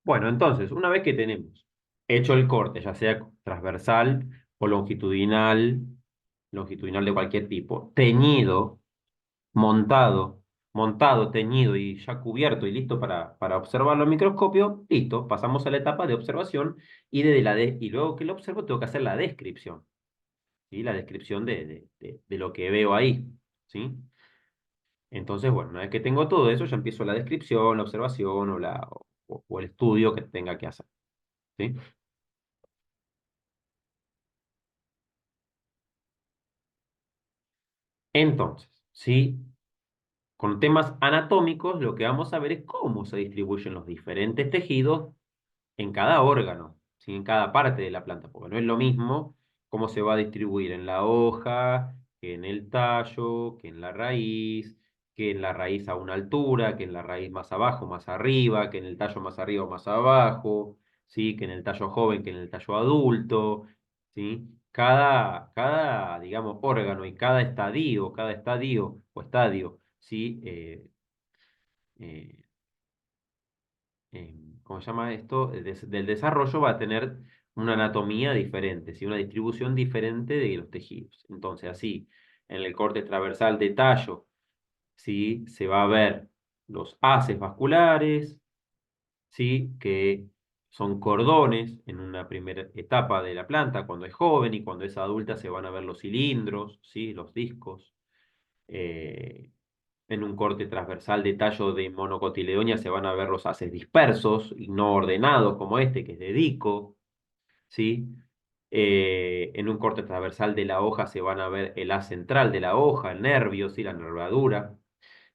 Bueno, entonces, una vez que tenemos hecho el corte, ya sea transversal o longitudinal de cualquier tipo, teñido, montado, teñido y ya cubierto y listo para observarlo al microscopio, listo, pasamos a la etapa de observación y luego que lo observo tengo que hacer la descripción, ¿sí? La descripción de lo que veo ahí, ¿sí? Entonces, bueno, una vez que tengo todo eso, ya empiezo la descripción, la observación o el estudio que tenga que hacer, ¿sí? Entonces, ¿sí? Con temas anatómicos, lo que vamos a ver es cómo se distribuyen los diferentes tejidos en cada órgano, ¿sí? En cada parte de la planta, porque no es lo mismo cómo se va a distribuir en la hoja, que en el tallo, que en la raíz a una altura, que en la raíz más abajo, más arriba, que en el tallo más arriba o más abajo, ¿sí? Que en el tallo joven, que en el tallo adulto, ¿sí? Digamos, órgano y cada estadio o estadio, ¿sí? Eh, ¿Cómo se llama esto? Del desarrollo va a tener una anatomía diferente, ¿sí? Una distribución diferente de los tejidos. Entonces, así, en el corte transversal de tallo, ¿sí? Se va a ver los haces vasculares, ¿sí? Que son cordones en una primera etapa de la planta, cuando es joven y cuando es adulta se van a ver los cilindros, ¿sí? Los discos. Eh, en un corte transversal de tallo de monocotiledonia se van a ver los haces dispersos y no ordenados como este, que es de dico, ¿sí? En un corte transversal de la hoja se van a ver el haz central de la hoja, el nervio, ¿sí? La nervadura,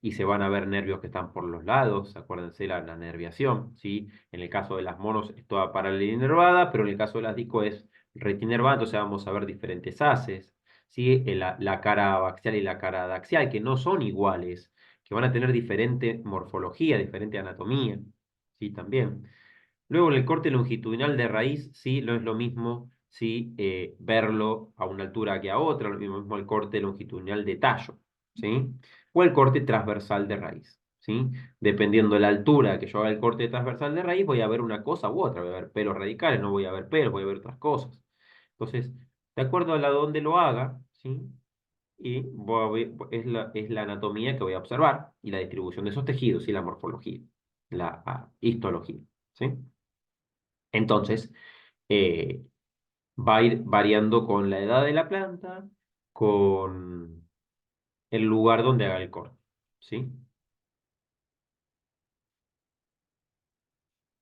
y se van a ver nervios que están por los lados, acuérdense la nerviación, ¿sí? En el caso de las monos es toda paralela inervada, pero en el caso de las disco es retinervada, entonces vamos a ver diferentes haces, ¿sí? La cara abaxial y la cara adaxial, que no son iguales, que van a tener diferente morfología, diferente anatomía, ¿sí? También. Luego en el corte longitudinal de raíz, sí, no es lo mismo, sí, verlo a una altura que a otra, lo mismo el corte longitudinal de tallo, ¿sí? O el corte transversal de raíz, ¿sí? Dependiendo de la altura que yo haga el corte transversal de raíz, voy a ver una cosa u otra, voy a ver pelos radicales, no voy a ver pelos, voy a ver otras cosas. Entonces, de acuerdo a la donde lo haga, ¿sí? Y es la anatomía que voy a observar y la distribución de esos tejidos y la morfología, histología, ¿sí? Entonces, eh, va a ir variando con la edad de la planta, con el lugar donde haga el corte, ¿sí?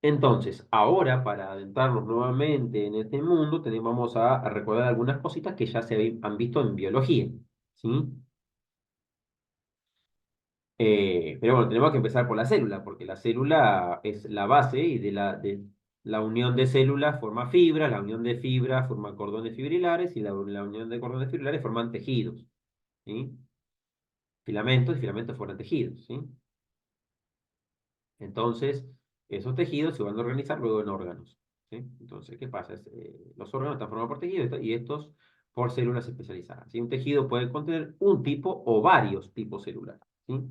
Entonces, ahora para adentrarnos nuevamente en este mundo, vamos a recordar algunas cositas que ya han visto en biología, ¿sí? Pero bueno, tenemos que empezar por la célula, porque la célula es la base y de la unión de células forma fibras, la unión de fibras forma cordones fibrilares y la unión de cordones fibrilares forman tejidos, ¿sí? Filamentos y filamentos forman tejidos, ¿sí? Entonces, esos tejidos se van a organizar luego en órganos, ¿sí? Entonces, ¿qué pasa? Los órganos están formados por tejidos y estos por células especializadas, ¿sí? Un tejido puede contener un tipo o varios tipos celulares, ¿sí?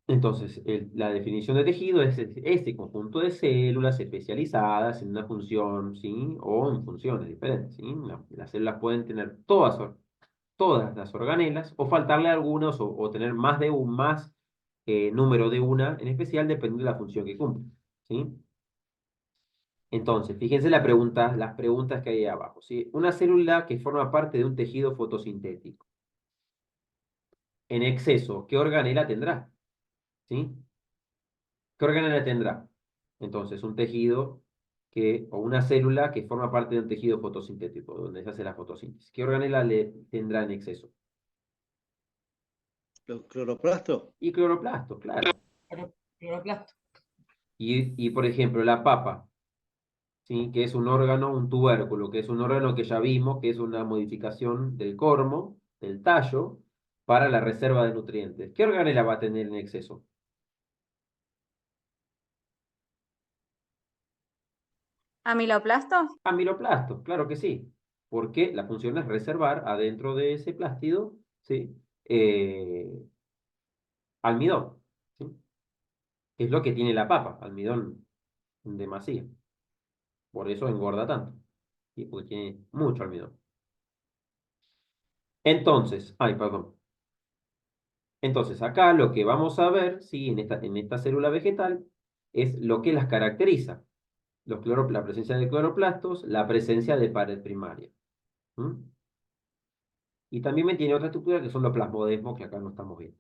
Entonces, la definición de tejido es este conjunto de células especializadas en una función, ¿sí? O en funciones diferentes, ¿sí? Las células pueden tener todas las organelas o faltarle algunos o tener más número de una en especial dependiendo de la función que cumple, ¿sí? Entonces, fíjense las preguntas que hay ahí abajo, ¿sí? Una célula que forma parte de un tejido fotosintético. En exceso, ¿qué organela tendrá? ¿Sí? ¿Qué organela tendrá? Entonces, o una célula que forma parte de un tejido fotosintético, donde se hace la fotosíntesis. ¿Qué organela le tendrá en exceso? ¿Los cloroplastos? Y cloroplastos, claro. Cloroplasto. Y por ejemplo, la papa, ¿sí? Que es un órgano, un tubérculo, que es un órgano que ya vimos, que es una modificación del cormo, del tallo, para la reserva de nutrientes. ¿Qué organela va a tener en exceso? ¿Amiloplastos? Amiloplastos, claro que sí, porque la función es reservar adentro de ese plástido, ¿sí? Eh, almidón, ¿sí? Que es lo que tiene la papa, almidón. en demasía. Por eso engorda tanto. ¿Sí? Porque tiene mucho almidón. Entonces, ay, perdón. Entonces, acá lo que vamos a ver, ¿sí? En esta célula vegetal, es lo que las caracteriza. La presencia de cloroplastos, la presencia de pared primaria. ¿Mm? Y también me tiene otra estructura que son los plasmodesmos que acá no estamos viendo,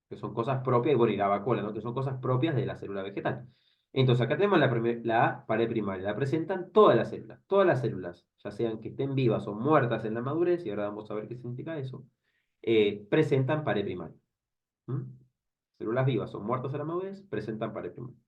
que son cosas propias, y bueno, y la vacuola, ¿no? Que son cosas propias de la célula vegetal. Entonces, acá tenemos la pared primaria, la presentan todas las células, ya sean que estén vivas o muertas en la madurez, y ahora vamos a ver qué significa eso, presentan pared primaria. ¿Mm? Células vivas o muertas en la madurez presentan pared primaria.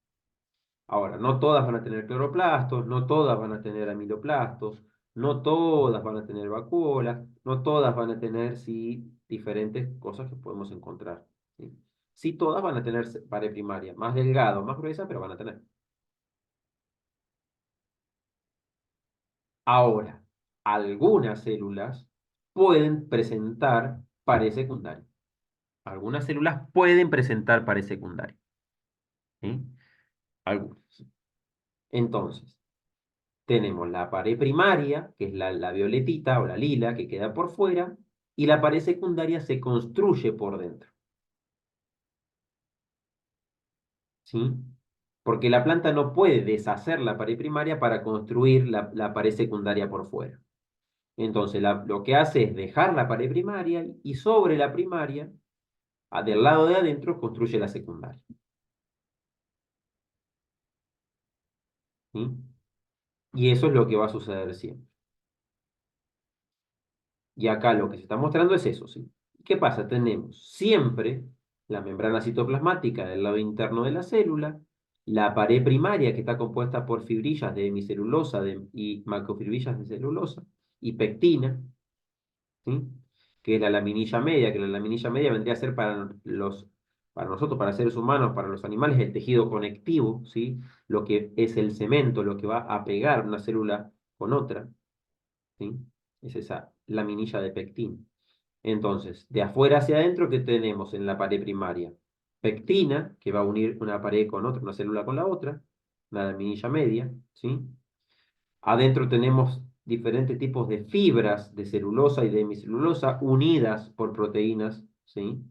Ahora, no todas van a tener cloroplastos, no todas van a tener amiloplastos, no todas van a tener vacuolas, no todas van a tener, sí, diferentes cosas que podemos encontrar. Sí, sí todas van a tener pared primaria, más delgada o más gruesa, pero van a tener. Ahora, algunas células pueden presentar pared secundaria. Algunas células pueden presentar pared secundaria. ¿Sí? Algunas. Entonces, tenemos la pared primaria, que es la violetita o la lila, que queda por fuera, y la pared secundaria se construye por dentro, ¿sí? Porque la planta no puede deshacer la pared primaria para construir la pared secundaria por fuera. Entonces, lo que hace es dejar la pared primaria y sobre la primaria, del lado de adentro, construye la secundaria, ¿sí? Y eso es lo que va a suceder siempre. Y acá lo que se está mostrando es eso, ¿sí? ¿Qué pasa? Tenemos siempre la membrana citoplasmática del lado interno de la célula, la pared primaria que está compuesta por fibrillas de hemicelulosa y macrofibrillas de celulosa y pectina, ¿sí? Que es la laminilla media, que la laminilla media vendría a ser para nosotros, para seres humanos, para los animales, el tejido conectivo, ¿sí? Lo que es el cemento, lo que va a pegar una célula con otra, ¿sí? Es esa laminilla de pectina. Entonces, de afuera hacia adentro, ¿qué tenemos en la pared primaria? Pectina, que va a unir una pared con otra, una célula con la otra, la laminilla media, ¿sí? Adentro tenemos diferentes tipos de fibras de celulosa y de hemicelulosa unidas por proteínas, ¿sí?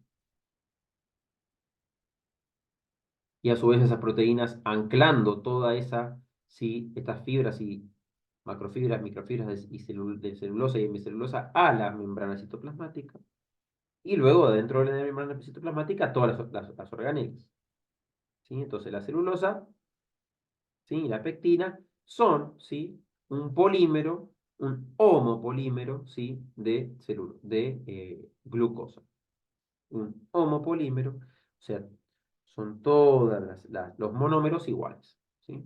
Y a su vez esas proteínas anclando toda esa, ¿sí? Estas fibras y macrofibras, microfibras de celulosa y hemicelulosa a la membrana citoplasmática. Y luego dentro de la membrana citoplasmática todas las orgánulas. ¿Sí? Entonces la celulosa, ¿sí? Y la pectina son, ¿sí? Un polímero, un homopolímero, ¿sí? de glucosa. Un homopolímero, o sea, son todos los monómeros iguales. ¿Sí?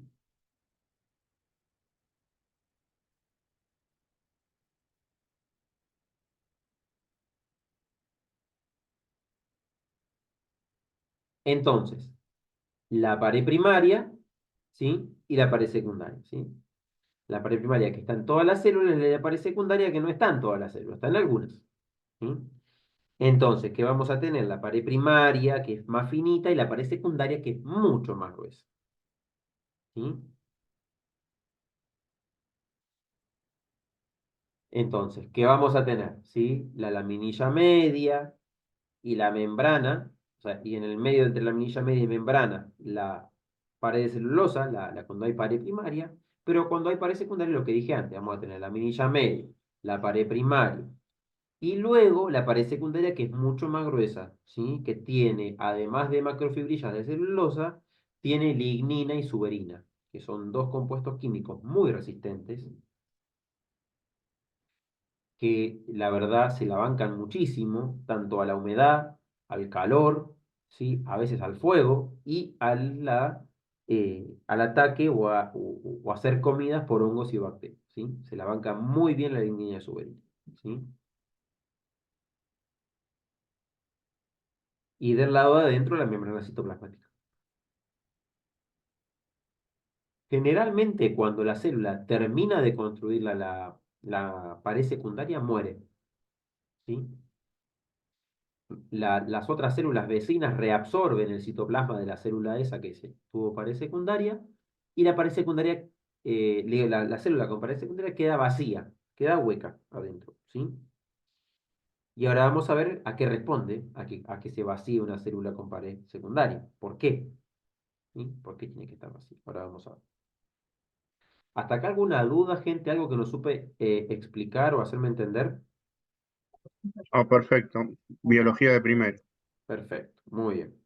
Entonces, la pared primaria, ¿sí? Y la pared secundaria, ¿sí? La pared primaria que está en todas las células y la pared secundaria que no está en todas las células, está en algunas. ¿Sí? Entonces, ¿qué vamos a tener? La pared primaria, que es más finita, y la pared secundaria, que es mucho más gruesa. ¿Sí? Entonces, ¿qué vamos a tener? ¿Sí? La laminilla media y la membrana, o sea, y en el medio entre la laminilla media y membrana, la pared de celulosa, cuando hay pared primaria, pero cuando hay pared secundaria, lo que dije antes, vamos a tener la laminilla media, la pared primaria, y luego la pared secundaria que es mucho más gruesa, ¿sí? Que tiene, además de macrofibrillas de celulosa, tiene lignina y suberina, que son dos compuestos químicos muy resistentes, que la verdad se la bancan muchísimo, tanto a la humedad, al calor, ¿sí? A veces al fuego y al ataque o a ser comidas por hongos y bacterias, ¿sí? Se la banca muy bien la lignina y suberina, ¿sí? Y del lado de adentro la membrana citoplasmática. Generalmente, cuando la célula termina de construir la pared secundaria, muere, ¿sí? Las otras células vecinas reabsorben el citoplasma de la célula esa que tuvo pared secundaria y la pared secundaria, la célula con pared secundaria queda vacía, queda hueca adentro, ¿sí? Y ahora vamos a ver a qué responde, a que se vacíe una célula con pared secundaria. ¿Por qué? ¿Sí? ¿Por qué tiene que estar vacía? Ahora vamos a ver. ¿Hasta acá alguna duda, gente? ¿Algo que no supe explicar o hacerme entender? Oh, perfecto. Biología de primero. Perfecto, muy bien.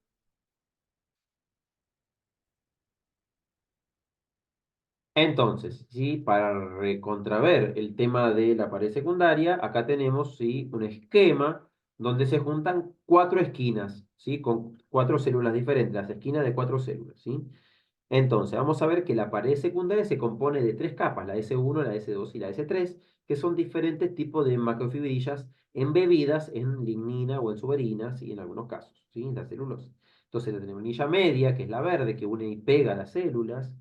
Entonces, ¿sí? Para recontraver el tema de la pared secundaria, acá tenemos, ¿sí? Un esquema donde se juntan cuatro esquinas, ¿sí? Con cuatro células diferentes, las esquinas de cuatro células, ¿sí? Entonces, vamos a ver que la pared secundaria se compone de tres capas, la S1, la S2 y la S3, que son diferentes tipos de macrofibrillas embebidas en lignina o en suberina, ¿sí? En algunos casos, ¿sí? La celulosa. Entonces, la anilla media, que es la verde, que une y pega las células,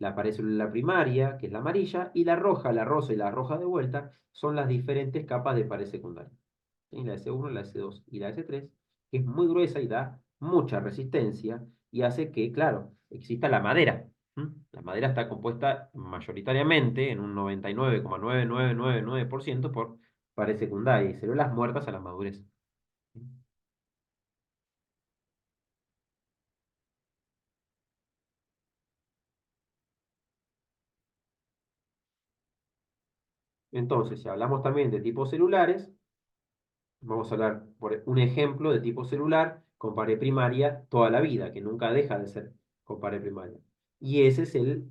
la pared celular primaria, que es la amarilla, y la roja, la rosa y la roja de vuelta, son las diferentes capas de pared secundaria. ¿Sí? La S1, la S2 y la S3, que es muy gruesa y da mucha resistencia y hace que, claro, exista la madera. ¿Mm? La madera está compuesta mayoritariamente, en un 99,9999% por pared secundaria y células muertas a la madurez. ¿Sí? Entonces, si hablamos también de tipos celulares, vamos a hablar por un ejemplo de tipo celular con pared primaria toda la vida, que nunca deja de ser con pared primaria. Y ese es el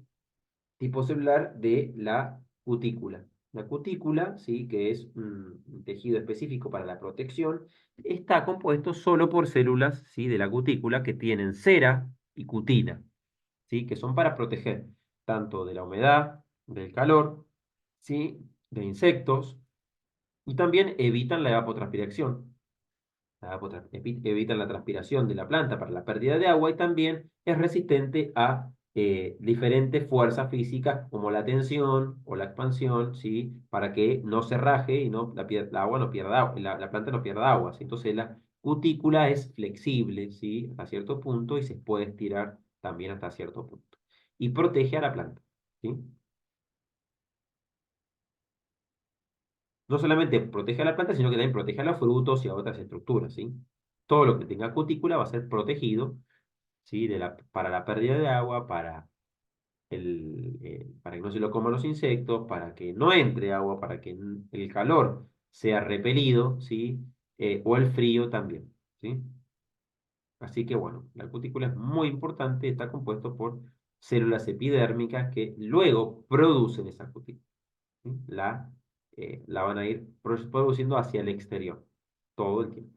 tipo celular de la cutícula. La cutícula, ¿sí? Que es un tejido específico para la protección, está compuesto solo por células, ¿sí? De la cutícula que tienen cera y cutina, ¿sí? Que son para proteger tanto de la humedad, del calor, ¿sí? De insectos, y también evitan la evapotranspiración. Evitan la transpiración de la planta para la pérdida de agua y también es resistente a diferentes fuerzas físicas como la tensión o la expansión, ¿sí? Para que no se raje y no, la agua no pierda agua, la planta no pierda agua, ¿sí? Entonces la cutícula es flexible, ¿sí? Hasta cierto punto y se puede estirar también hasta cierto punto. Y protege a la planta, ¿sí? No solamente protege a la planta, sino que también protege a los frutos y a otras estructuras, ¿sí? Todo lo que tenga cutícula va a ser protegido, ¿sí? Para la pérdida de agua, para que no se lo coman los insectos, para que no entre agua, para que el calor sea repelido, ¿sí? O el frío también, ¿sí? Así que bueno, la cutícula es muy importante, está compuesto por células epidérmicas que luego producen esa cutícula. ¿Sí? La van a ir produciendo hacia el exterior todo el tiempo.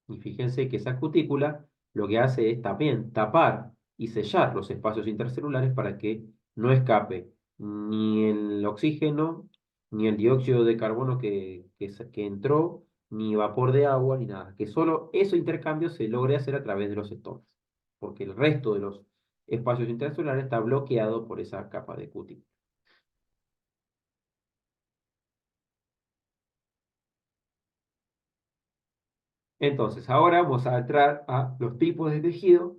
Y fíjense que esa cutícula lo que hace es también tapar y sellar los espacios intercelulares para que no escape ni el oxígeno, ni el dióxido de carbono que entró, ni vapor de agua, ni nada. Que solo ese intercambio se logre hacer a través de los estomas. Porque el resto de los espacios intercelulares está bloqueado por esa capa de cutícula. Entonces, ahora vamos a entrar a los tipos de tejido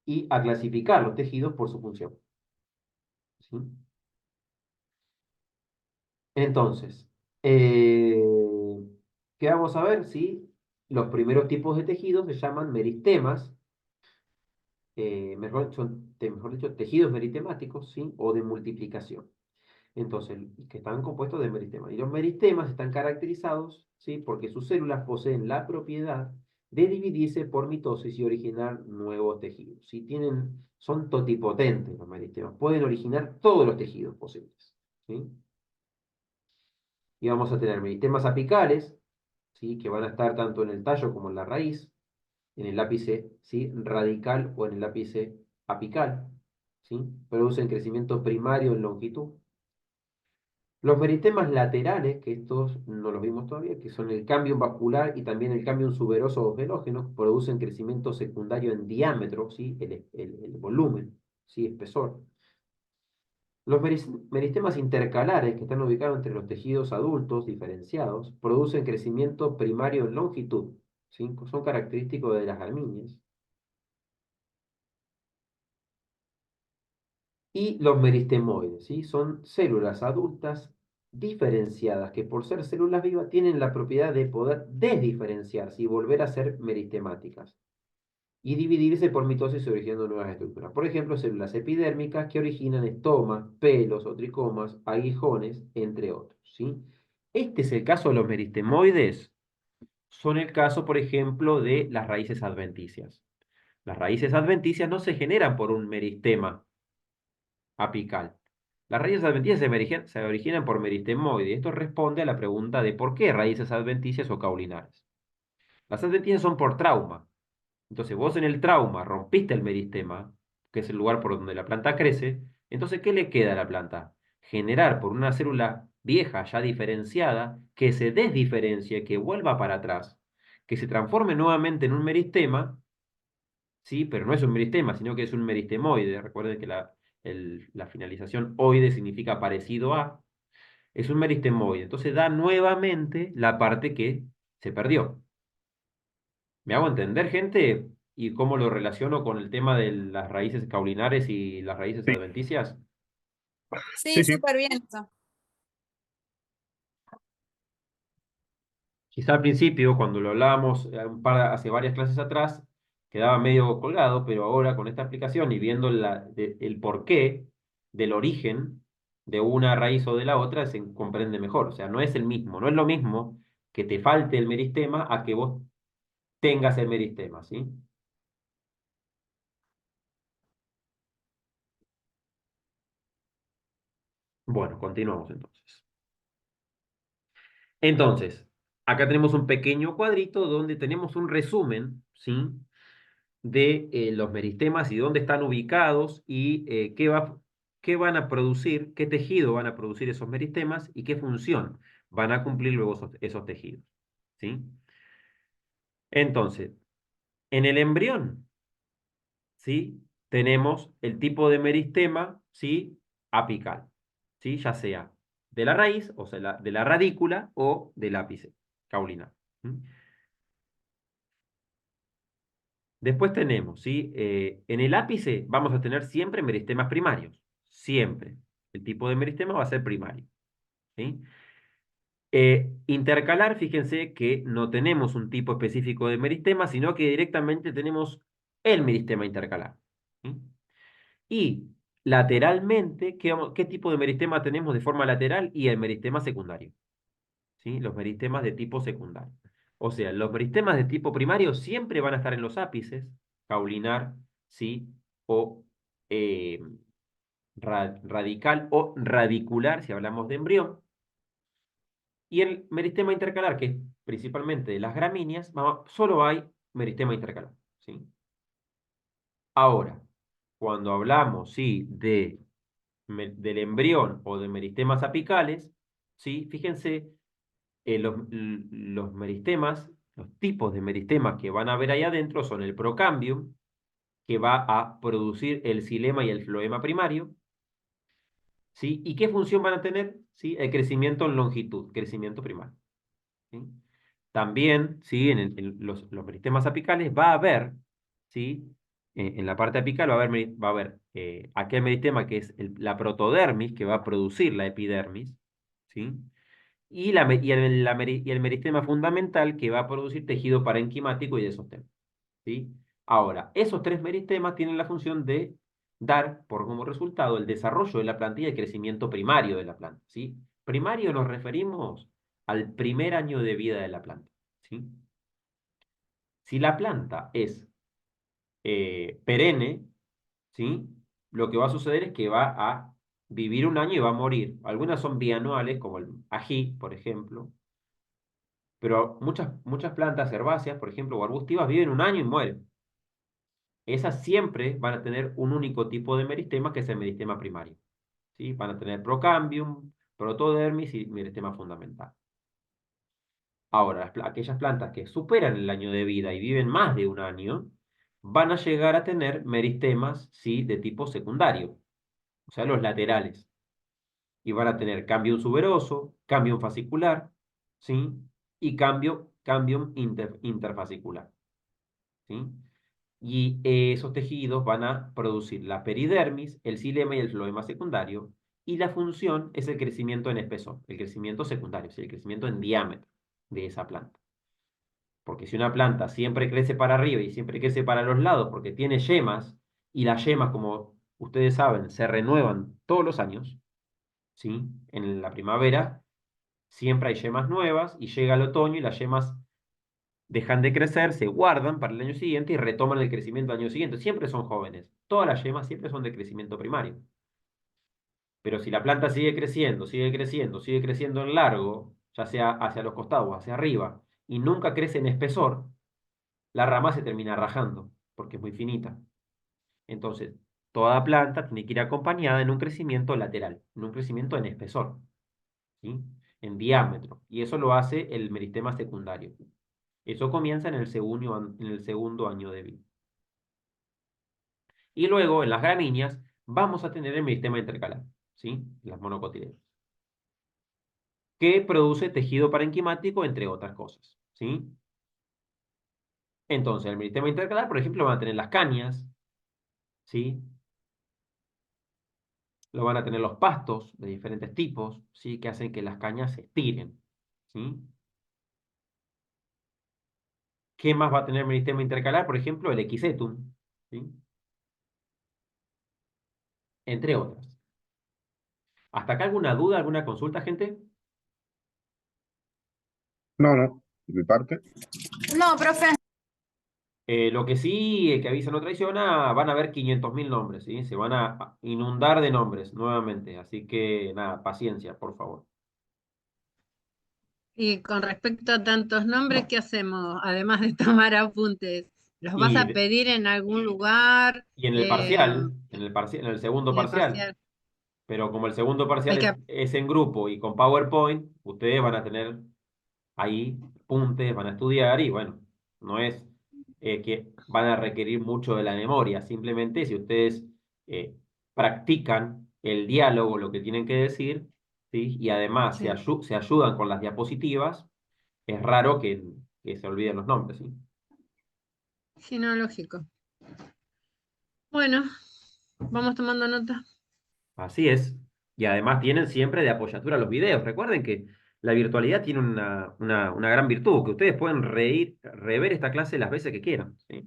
y a clasificar los tejidos por su función. ¿Sí? Entonces, eh, ¿qué vamos a ver? ¿Sí? Los primeros tipos de tejidos se llaman meristemas, mejor dicho, tejidos meritemáticos, ¿sí? O de multiplicación. Entonces, que están compuestos de meristemas. Y los meristemas están caracterizados, ¿sí? Porque sus células poseen la propiedad de dividirse por mitosis y originar nuevos tejidos. ¿Sí? Son totipotentes los meristemas, pueden originar todos los tejidos posibles. ¿Sí? Y vamos a tener meristemas apicales, ¿sí? Que van a estar tanto en el tallo como en la raíz, en el ápice, ¿sí? Radical o en el ápice apical. ¿Sí? Producen crecimiento primario en longitud. Los meristemas laterales, que estos no los vimos todavía, que son el cambio vascular y también el cambio suberoso o velógeno, producen crecimiento secundario en diámetro, ¿sí? El volumen, ¿sí? Espesor. Los meristemas intercalares, que están ubicados entre los tejidos adultos diferenciados, producen crecimiento primario en longitud, ¿sí? Son característicos de las gramíneas. Y los meristemoides, ¿sí? Son células adultas diferenciadas que por ser células vivas tienen la propiedad de poder desdiferenciarse y volver a ser meristemáticas y dividirse por mitosis originando nuevas estructuras. Por ejemplo, células epidérmicas que originan estomas, pelos o tricomas, aguijones, entre otros, ¿sí? Este es el caso de los meristemoides. Son el caso, por ejemplo, de las raíces adventicias. Las raíces adventicias no se generan por un meristema apical. Las raíces adventicias se originan por meristemoides. Esto responde a la pregunta de por qué raíces adventicias o caulinares. Las adventicias son por trauma. Entonces vos en el trauma rompiste el meristema, que es el lugar por donde la planta crece. Entonces, ¿qué le queda a la planta? Generar por una célula vieja, ya diferenciada, que se desdiferencie, que vuelva para atrás, que se transforme nuevamente en un meristema, ¿sí? Pero no es un meristema, sino que es un meristemoide. Recuerden que la finalización oide significa parecido a. Es un meristemoide. Entonces da nuevamente la parte que se perdió. ¿Me hago entender, gente? ¿Y cómo lo relaciono con el tema de las raíces caulinares y las raíces Sí, adventicias? Sí, sí, sí. súper bien eso. Quizá al principio, cuando lo hablábamos hace varias clases atrás, quedaba medio colgado, pero ahora con esta aplicación y viendo el porqué del origen de una raíz o de la otra, se comprende mejor. O sea, no es el mismo, no es lo mismo que te falte el meristema a que vos tengas el meristema, ¿sí? Bueno, continuamos entonces. Entonces, acá tenemos un pequeño cuadrito donde tenemos un resumen, ¿sí? De los meristemas y dónde están ubicados y qué van a producir, qué tejido van a producir esos meristemas y qué función van a cumplir luego esos tejidos, ¿sí? Entonces, en el embrión, ¿sí? Tenemos el tipo de meristema, ¿sí? Apical, ¿sí? Ya sea de la raíz, o sea, de la radícula o del ápice caulinar. ¿Sí? Después tenemos, ¿sí? En el ápice vamos a tener siempre meristemas primarios, siempre. El tipo de meristema va a ser primario, ¿sí? Intercalar, fíjense que no tenemos un tipo específico de meristema, sino que directamente tenemos el meristema intercalar, ¿sí? Y lateralmente, ¿qué tipo de meristema tenemos de forma lateral? Y el meristema secundario, ¿sí? Los meristemas de tipo secundario. O sea, los meristemas de tipo primario siempre van a estar en los ápices, caulinar, ¿sí? O eh, radical o radicular, si hablamos de embrión. Y el meristema intercalar, que es principalmente de las gramíneas, solo hay meristema intercalar, ¿sí? Ahora, cuando hablamos, ¿sí? Del embrión o de meristemas apicales, ¿sí? Fíjense los meristemas, los tipos de meristemas que van a ver ahí adentro son el procambium, que va a producir el xilema y el floema primario, ¿sí? ¿Y qué función van a tener? ¿Sí? El crecimiento en longitud, crecimiento primario, ¿sí? También, ¿sí? En los meristemas apicales va a haber, ¿sí? En la parte apical va a haber aquel meristema que es la protodermis, que va a producir la epidermis, ¿sí? Y el meristema fundamental que va a producir tejido parenquimático y de sostén, ¿sí? Ahora, esos tres meristemas tienen la función de dar por como resultado el desarrollo de la planta y el crecimiento primario de la planta, ¿sí? Primario nos referimos al primer año de vida de la planta, ¿sí? Si la planta es perenne, ¿sí? Lo que va a suceder es que va a vivir un año y va a morir. Algunas son bianuales, como el ají, por ejemplo, pero muchas plantas herbáceas, por ejemplo, o arbustivas, viven un año y mueren. Esas siempre van a tener un único tipo de meristema, que es el meristema primario, ¿sí? Van a tener procambium, protodermis y meristema fundamental. Ahora, aquellas plantas que superan el año de vida y viven más de un año, van a llegar a tener meristemas, ¿sí? De tipo secundario, o sea, los laterales. Y van a tener cambium suberoso, cambium fascicular, ¿sí? Y cambium interfascicular, ¿sí? Y esos tejidos van a producir la peridermis, el xilema y el floema secundario, y la función es el crecimiento en espesor, el crecimiento secundario, es el crecimiento en diámetro de esa planta. Porque si una planta siempre crece para arriba y siempre crece para los lados porque tiene yemas, y las yemas, como ustedes saben, se renuevan todos los años, ¿sí? En la primavera siempre hay yemas nuevas y llega el otoño y las yemas dejan de crecer, se guardan para el año siguiente y retoman el crecimiento al año siguiente. Siempre son jóvenes. Todas las yemas siempre son de crecimiento primario. Pero si la planta sigue creciendo, sigue creciendo, sigue creciendo en largo, ya sea hacia los costados o hacia arriba, y nunca crece en espesor, la rama se termina rajando, porque es muy finita. Entonces, toda planta tiene que ir acompañada en un crecimiento lateral, en un crecimiento en espesor, ¿sí? En diámetro. Y eso lo hace el meristema secundario. Eso comienza en el segundo año de vida. Y luego, en las gramíneas, vamos a tener el meristema intercalar, ¿sí? Las monocotiledóneas, que produce tejido parenquimático, entre otras cosas, ¿sí? Entonces, el meristema intercalar, por ejemplo, van a tener las cañas, ¿sí? Lo van a tener los pastos de diferentes tipos, ¿sí? Que hacen que las cañas se estiren, ¿sí? ¿Qué más va a tener el meristema intercalar? Por ejemplo, el equisetum, ¿sí? Entre otras. ¿Hasta acá alguna duda, alguna consulta, gente? No, no, de mi parte. No, profe. Lo que sí, que avisa no traiciona, van a haber 500.000 nombres, ¿sí? Se van a inundar de nombres nuevamente. Así que nada, paciencia, por favor. Y con respecto a tantos nombres, ¿qué hacemos? Además de tomar apuntes, ¿los vas Y, a pedir en algún lugar y en el parcial, en el segundo en el parcial, parcial? pero como el segundo parcial Hay que, es en grupo y con PowerPoint, ustedes van a tener ahí apuntes, van a estudiar y bueno, no es que van a requerir mucho de la memoria, simplemente si ustedes eh, practican el diálogo, lo que tienen que decir, ¿sí? Y además sí, se ayudan con las diapositivas, es raro que se olviden los nombres, ¿sí? sí, no, lógico. Bueno, vamos tomando nota. Así es. Y además tienen siempre de apoyatura los videos. Recuerden que la virtualidad tiene una gran virtud, que ustedes pueden rever esta clase las veces que quieran, ¿sí?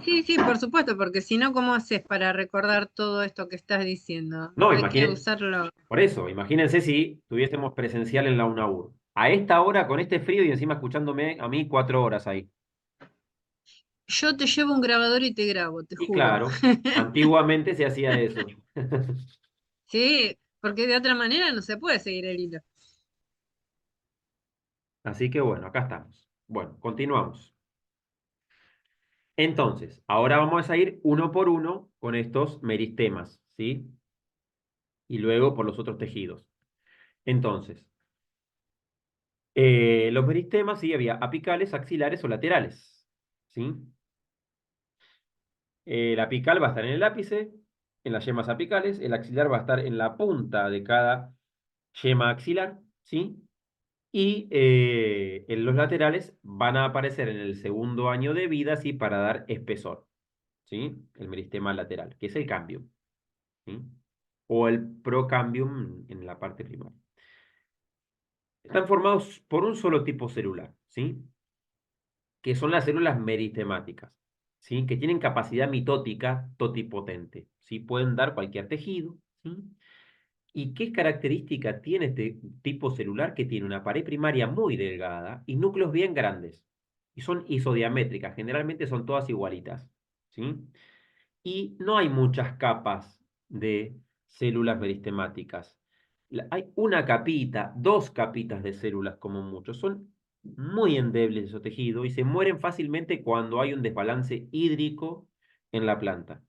Sí, sí, por supuesto, porque si no, ¿cómo haces para recordar todo esto que estás diciendo? No, Hay que imaginen, usarlo. por eso, imagínense si tuviésemos presencial en la UNAUR. A esta hora, con este frío y encima escuchándome a mí 4 horas ahí. Yo te llevo un grabador y te grabo, te Y juro. claro, antiguamente se hacía eso. Sí, porque de otra manera no se puede seguir el hilo. Así que bueno, acá estamos. Bueno, continuamos. Entonces, ahora vamos a ir uno por uno con estos meristemas, ¿sí? Y luego por los otros tejidos. Entonces, los meristemas, sí, había apicales, axilares o laterales, ¿sí? El apical va a estar en el ápice, en las yemas apicales, el axilar va a estar en la punta de cada yema axilar, ¿sí? Y en los laterales van a aparecer en el segundo año de vida, ¿sí? Para dar espesor, ¿sí? El meristema lateral, que es el cambium, ¿sí? O el procambium en la parte primaria. Están formados por un solo tipo celular, ¿sí? Que son las células meristemáticas, ¿sí? Que tienen capacidad mitótica totipotente, ¿sí? Pueden dar cualquier tejido, ¿sí? ¿Y qué característica tiene este tipo celular? Que tiene una pared primaria muy delgada y núcleos bien grandes. Y son isodiamétricas, generalmente son todas igualitas, ¿sí? Y no hay muchas capas de células meristemáticas. Hay una capita, dos capitas de células como mucho. Son muy endebles esos tejidos y se mueren fácilmente cuando hay un desbalance hídrico en la planta,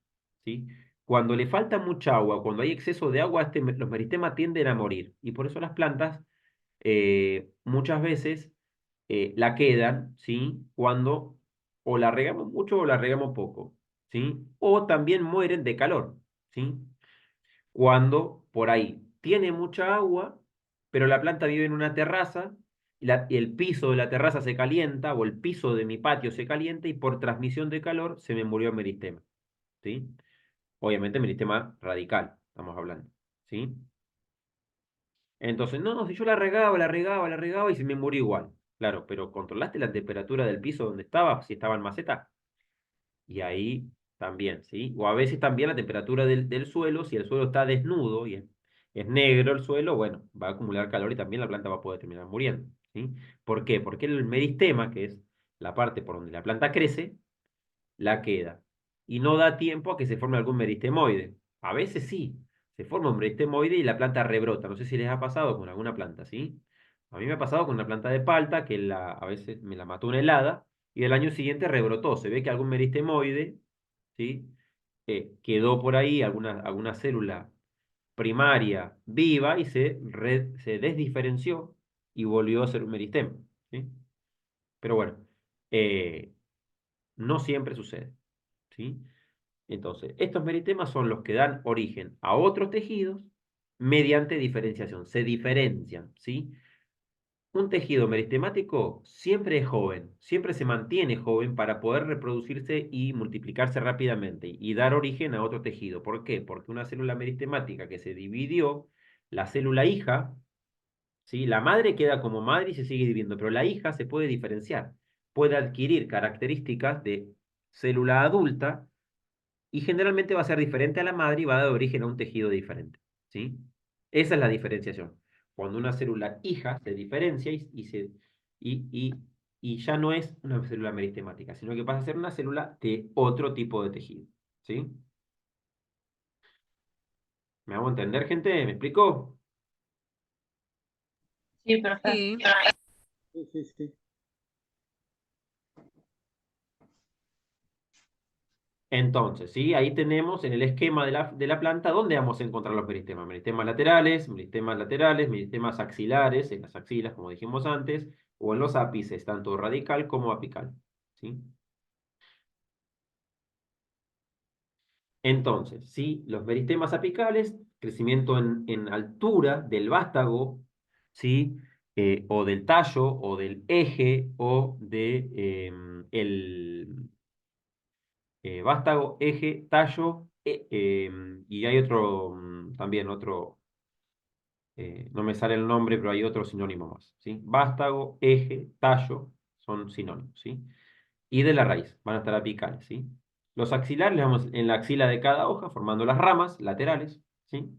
¿sí? Cuando le falta mucha agua, cuando hay exceso de agua, los meristemas tienden a morir. Y por eso las plantas muchas veces la quedan, ¿sí? Cuando o la regamos mucho o la regamos poco, ¿sí? O también mueren de calor, ¿sí? Cuando por ahí tiene mucha agua, pero la planta vive en una terraza y el piso de la terraza se calienta, o el piso de mi patio se calienta, y por transmisión de calor se me murió el meristema, ¿sí? Obviamente meristema radical, estamos hablando, ¿sí? Entonces, no, si yo la regaba y se me murió igual. Claro, pero ¿controlaste la temperatura del piso donde estaba, si estaba en maceta? Y ahí también, ¿sí? O a veces también la temperatura del suelo, si el suelo está desnudo y es negro el suelo, bueno, va a acumular calor y también la planta va a poder terminar muriendo, ¿sí? ¿Por qué? Porque el meristema, que es la parte por donde la planta crece, la queda. Y no da tiempo a que se forme algún meristemoide. A veces sí, se forma un meristemoide y la planta rebrota. No sé si les ha pasado con alguna planta, ¿sí? A mí me ha pasado con una planta de palta que a veces me la mató una helada y el año siguiente rebrotó. Se ve que algún meristemoide, ¿sí? Quedó por ahí, alguna célula primaria viva y se desdiferenció y volvió a ser un meristema, ¿sí? Pero bueno, eh, no siempre sucede, ¿sí? Entonces, estos meritemas son los que dan origen a otros tejidos mediante diferenciación. Se diferencian, ¿sí? Un tejido meristemático siempre es joven, siempre se mantiene joven para poder reproducirse y multiplicarse rápidamente y dar origen a otro tejido. ¿Por qué? Porque una célula meristemática que se dividió, la célula hija, ¿sí? La madre queda como madre y se sigue dividiendo, pero la hija se puede diferenciar, puede adquirir características de célula adulta y generalmente va a ser diferente a la madre y va a dar origen a un tejido diferente, ¿sí? Esa es la diferenciación. Cuando una célula hija se diferencia y, y, y ya no es una célula meristemática, sino que pasa a ser una célula de otro tipo de tejido, ¿sí? ¿Me hago entender, gente? ¿Me explico? Sí, profe. Sí. Sí, sí, sí. Entonces, ¿sí? Ahí tenemos en el esquema de la planta dónde vamos a encontrar los meristemas. Meristemas laterales, meristemas axilares, en las axilas, como dijimos antes, o en los ápices, tanto radical como apical, ¿sí? Entonces, ¿sí? Los meristemas apicales, crecimiento en altura del vástago, ¿sí? O del tallo, o del eje, o vástago, eje, tallo, y hay otro, también otro, no me sale el nombre, pero hay otro sinónimo más, ¿sí? Vástago, eje, tallo, son sinónimos, ¿sí? Y de la raíz, van a estar apicales, ¿sí? Los axilares, les vamos en la axila de cada hoja, formando las ramas laterales, ¿sí?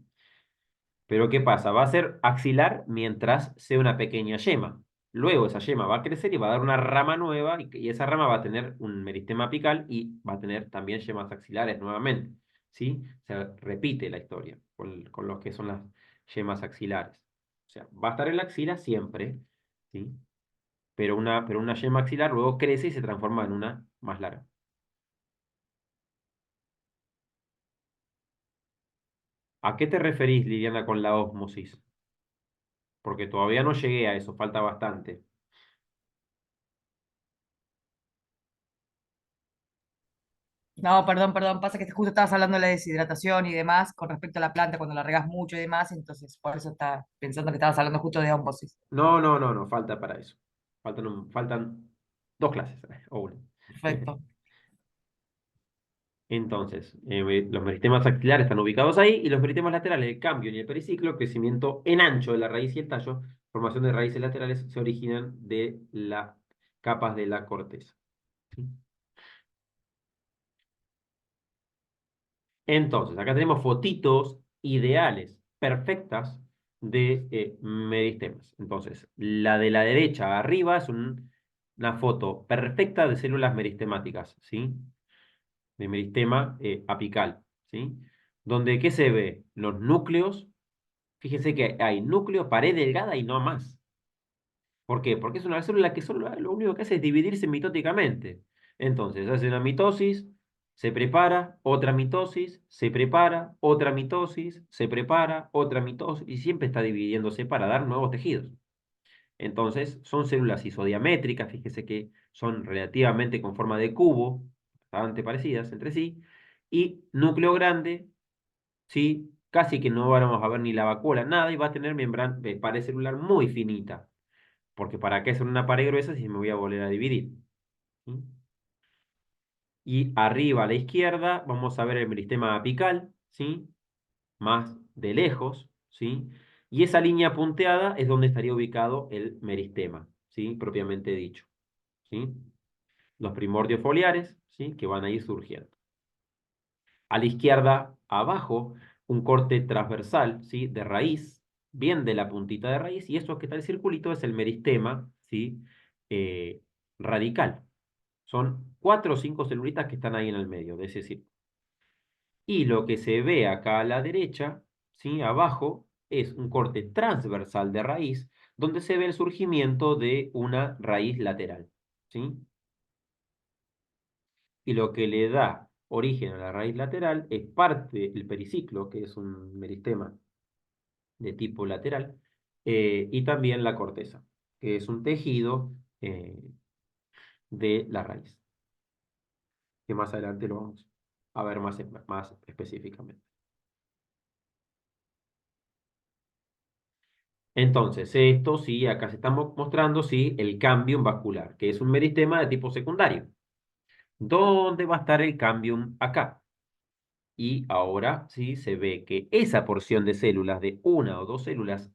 Pero ¿qué pasa? Va a ser axilar mientras sea una pequeña yema. Luego esa yema va a crecer y va a dar una rama nueva y esa rama va a tener un meristema apical y va a tener también yemas axilares nuevamente, ¿sí? Se repite la historia con los que son las yemas axilares. O sea, va a estar en la axila siempre, ¿sí? Pero una yema axilar luego crece y se transforma en una más larga. ¿A qué te referís, Liliana, con la ósmosis? Porque todavía no llegué a eso, falta bastante. No, perdón, pasa que justo estabas hablando de la deshidratación y demás con respecto a la planta cuando la regas mucho y demás, entonces por eso estaba pensando que estabas hablando justo de ómbosis. No, no, no, no, falta para eso. Faltan 2 clases, o una. Perfecto. Entonces, los meristemas axilares están ubicados ahí y los meristemas laterales, el cambio en el periciclo, crecimiento en ancho de la raíz y el tallo, formación de raíces laterales, se originan de las capas de la corteza, ¿sí? Entonces, acá tenemos fotitos ideales, perfectas, de meristemas. Entonces, la de la derecha arriba es una foto perfecta de células meristemáticas, ¿sí? De meristema apical, ¿sí? Donde, ¿qué se ve? Los núcleos. Fíjense que hay núcleo, pared delgada y no más. ¿Por qué? Porque es una célula que solo lo único que hace es dividirse mitóticamente. Entonces, hace una mitosis, se prepara, otra mitosis, se prepara, otra mitosis, se prepara, otra mitosis, y siempre está dividiéndose para dar nuevos tejidos. Entonces, son células isodiamétricas, fíjese que son relativamente con forma de cubo, bastante parecidas entre sí, y núcleo grande, ¿sí? Casi que no vamos a ver ni la vacuola, nada, y va a tener membrana, pared celular muy finita. Porque ¿para qué hacer una pared gruesa si me voy a volver a dividir? ¿Sí? Y arriba a la izquierda vamos a ver el meristema apical, ¿sí? Más de lejos, ¿sí? Y esa línea punteada es donde estaría ubicado el meristema, ¿sí? Propiamente dicho, ¿sí? Los primordios foliares, ¿sí? Que van a ir surgiendo. A la izquierda, abajo, un corte transversal, ¿sí? De raíz, bien de la puntita de raíz, y eso que está el circulito es el meristema, ¿sí? Eh, radical. Son 4 o 5 celulitas que están ahí en el medio de ese círculo. Y lo que se ve acá a la derecha, ¿sí? Abajo, es un corte transversal de raíz, donde se ve el surgimiento de una raíz lateral, ¿sí? Y lo que le da origen a la raíz lateral es parte del periciclo, que es un meristema de tipo lateral, y también la corteza, que es un tejido de la raíz, que más adelante lo vamos a ver más específicamente. Entonces, esto sí, acá se está mostrando, sí, el cambium vascular, que es un meristema de tipo secundario. ¿Dónde va a estar el cambium acá? Y ahora sí se ve que esa porción de células, de una o dos células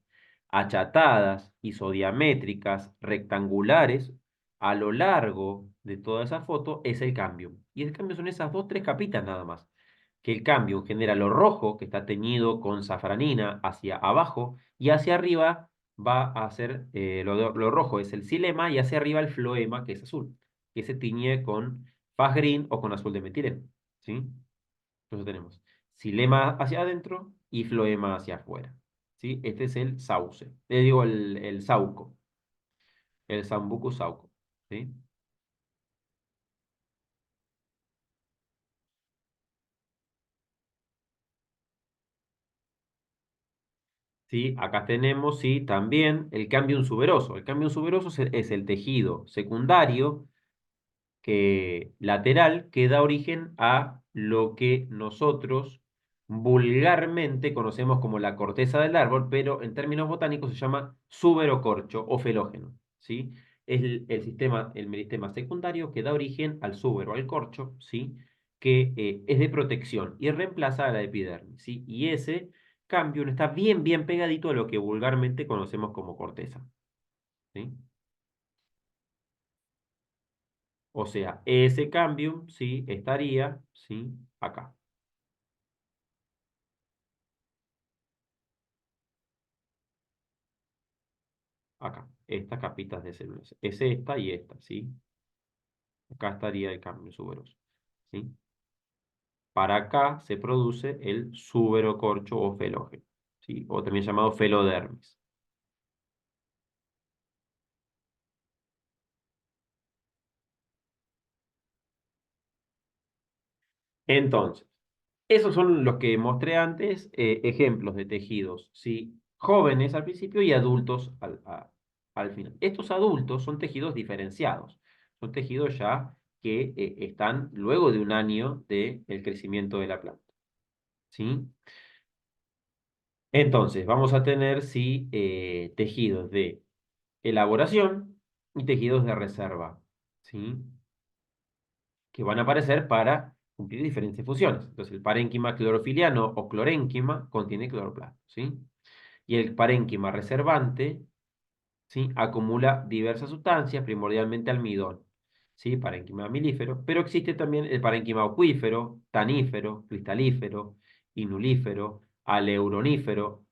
achatadas, isodiamétricas, rectangulares, a lo largo de toda esa foto es el cambio. Y el cambio son esas dos, tres capitas nada más. Que el cambio genera lo rojo, que está teñido con safranina hacia abajo, y hacia arriba va a ser, lo rojo es el xilema, y hacia arriba el floema, que es azul, que se tiñe con faz green o con azul de metileno. ¿Sí? Entonces tenemos xilema hacia adentro y floema hacia afuera. ¿Sí? Este es el sauce. Le digo el sauco. El sambuco sauco. ¿Sí? ¿Sí? Acá tenemos, sí, también el cambium suberoso. El cambium suberoso es el tejido secundario lateral que da origen a lo que nosotros vulgarmente conocemos como la corteza del árbol, pero en términos botánicos se llama suberocorcho o felógeno, ¿sí? Es el sistema, el meristema secundario que da origen al súbero, al corcho, ¿sí? Que es de protección y reemplaza a la epidermis, ¿sí? Y ese cambio está bien, bien pegadito a lo que vulgarmente conocemos como corteza, ¿sí? O sea, ese cambio, sí, estaría, sí, acá, acá. Estas capitas de células. Es esta y esta, ¿sí? Acá estaría el cambio suberoso, ¿sí? Para acá se produce el suberocorcho o felógeno, ¿sí? O también llamado felodermis. Entonces, esos son los que mostré antes, ejemplos de tejidos, ¿sí? Jóvenes al principio y adultos al final. Estos adultos son tejidos diferenciados, son tejidos ya que están luego de un año del crecimiento de la planta, ¿sí? Entonces, vamos a tener, sí, tejidos de elaboración y tejidos de reserva, ¿sí? Que van a aparecer para cumplir diferentes funciones. Entonces, el parénquima clorofiliano o clorénquima contiene cloroplasto, ¿sí? Y el parénquima reservante, ¿sí? Acumula diversas sustancias, primordialmente almidón, ¿sí? Parénquima amilífero, pero existe también el parénquima acuífero, tanífero, cristalífero, inulífero, aleuronífero,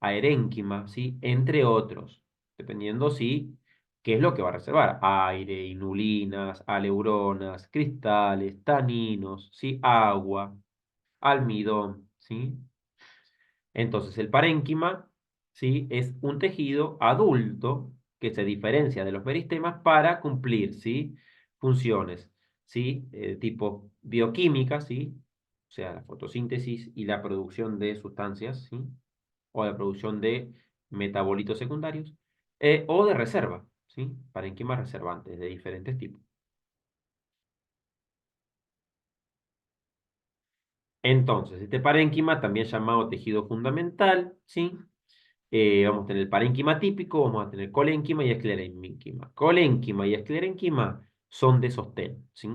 aerénquima, ¿sí? Entre otros, dependiendo, sí, qué es lo que va a reservar. Aire, inulinas, aleuronas, cristales, taninos, ¿sí? Agua, almidón, ¿sí? Entonces, el parénquima, ¿sí? Es un tejido adulto que se diferencia de los meristemas para cumplir, ¿sí? Funciones, ¿sí? Tipo bioquímica, ¿sí? O sea, la fotosíntesis y la producción de sustancias, ¿sí? O la producción de metabolitos secundarios, o de reserva, ¿sí? Parénquimas reservantes de diferentes tipos. Entonces, este parénquima, también llamado tejido fundamental, ¿sí? Vamos a tener el parénquima típico, vamos a tener colénquima y esclerénquima. Colénquima y esclerénquima son de sostén, ¿sí?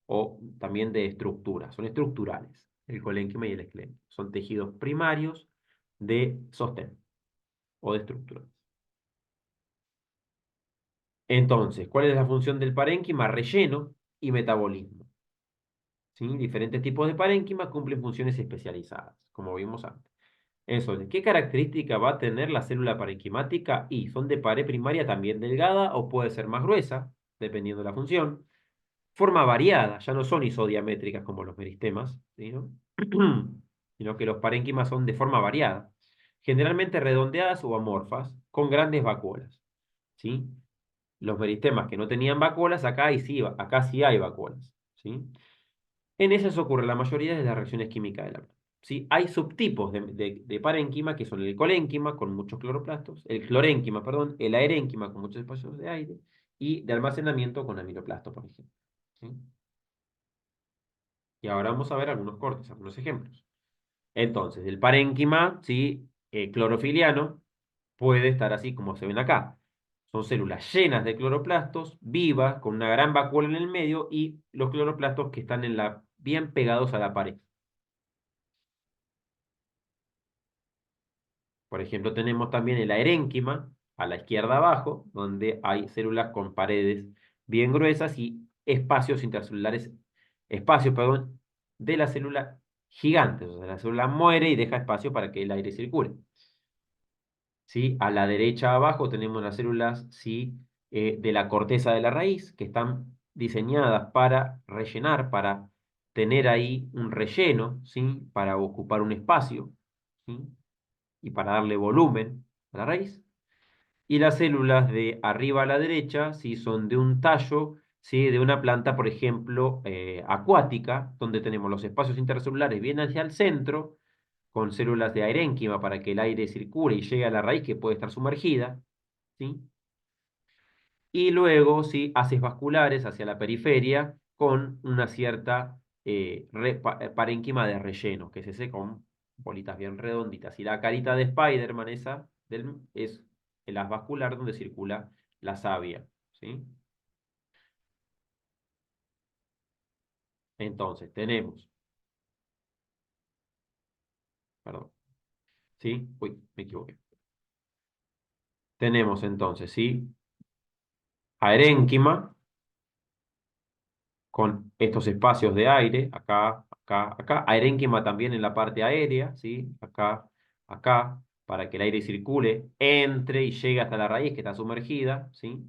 O también de estructura, son estructurales. El colénquima y el esclerénquima son tejidos primarios de sostén o de estructura. Entonces, ¿cuál es la función del parénquima? Relleno y metabolismo. ¿Sí? Diferentes tipos de parénquima cumplen funciones especializadas, como vimos antes. Entonces, ¿qué característica va a tener la célula parenquimática? Y son de pared primaria también delgada o puede ser más gruesa, dependiendo de la función. Forma variada, ya no son isodiamétricas como los meristemas, ¿sí, no? Sino que los parénquimas son de forma variada, generalmente redondeadas o amorfas, con grandes vacuolas, ¿sí? Los meristemas que no tenían vacuolas, acá sí hay vacuolas, ¿sí? En esas ocurre la mayoría de las reacciones químicas de la planta. ¿Sí? Hay subtipos de parénquima que son el colénquima con muchos cloroplastos, el clorénquima, perdón, el aerénquima con muchos espacios de aire y de almacenamiento con amiloplastos, por ejemplo. ¿Sí? Y ahora vamos a ver algunos cortes, algunos ejemplos. Entonces, el parénquima, ¿sí? Clorofiliano puede estar así como se ven acá. Son células llenas de cloroplastos, vivas, con una gran vacuola en el medio y los cloroplastos que están bien pegados a la pared. Por ejemplo, tenemos también el aerénquima a la izquierda abajo, donde hay células con paredes bien gruesas y espacios intracelulares, espacios, perdón, de la célula gigantes. O sea, la célula muere y deja espacio para que el aire circule. ¿Sí? A la derecha abajo tenemos las células, ¿sí? De la corteza de la raíz, que están diseñadas para rellenar, para tener ahí un relleno, ¿sí? Para ocupar un espacio, ¿sí? Y para darle volumen a la raíz. Y las células de arriba a la derecha, ¿sí? Son de un tallo, ¿sí? De una planta, por ejemplo, acuática, donde tenemos los espacios intercelulares bien hacia el centro, con células de aerénquima para que el aire circule y llegue a la raíz que puede estar sumergida, ¿sí? Y luego, ¿sí? Haces vasculares hacia la periferia con una cierta parénquima de relleno, que es ese con bolitas bien redonditas. Y la carita de Spider-Man esa es el haz vascular donde circula la savia, ¿sí? Entonces, tenemos, perdón, ¿sí? Uy, me equivoqué. Tenemos entonces, ¿sí? Aerénquima con estos espacios de aire, acá, acá, acá. Aerénquima también en la parte aérea, ¿sí? Acá, acá, para que el aire circule, entre y llegue hasta la raíz que está sumergida, ¿sí?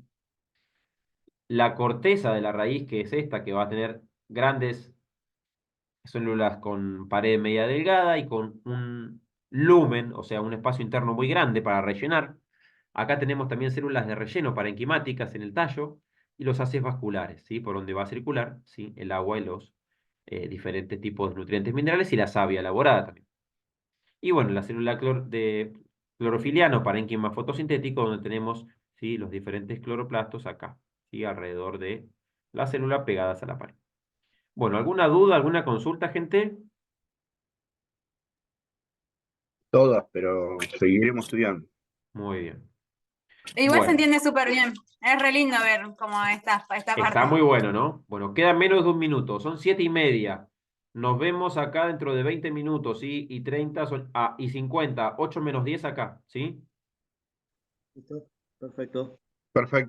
La corteza de la raíz, que es esta, que va a tener grandes células con pared media delgada y con un lumen, o sea, un espacio interno muy grande para rellenar. Acá tenemos también células de relleno parenquimáticas en el tallo y los haces vasculares, ¿sí? Por donde va a circular, ¿sí? El agua y los diferentes tipos de nutrientes minerales y la savia elaborada también. Y bueno, la célula de clorofiliano parénquima fotosintético, donde tenemos, ¿sí? Los diferentes cloroplastos acá, ¿sí? Alrededor de la célula pegadas a la pared. Bueno, ¿alguna duda, alguna consulta, gente? Todas, pero seguiremos estudiando. Muy bien. Igual se Bueno, entiende súper bien. Es re lindo ver cómo esta está parte. muy bueno, ¿no? Bueno, queda menos de un minuto, son 7:30. Nos vemos acá dentro de 20 minutos, ¿sí? Y 30, y 50, 8 menos 10 acá, ¿sí? ¿Listo? Perfecto. Perfecto.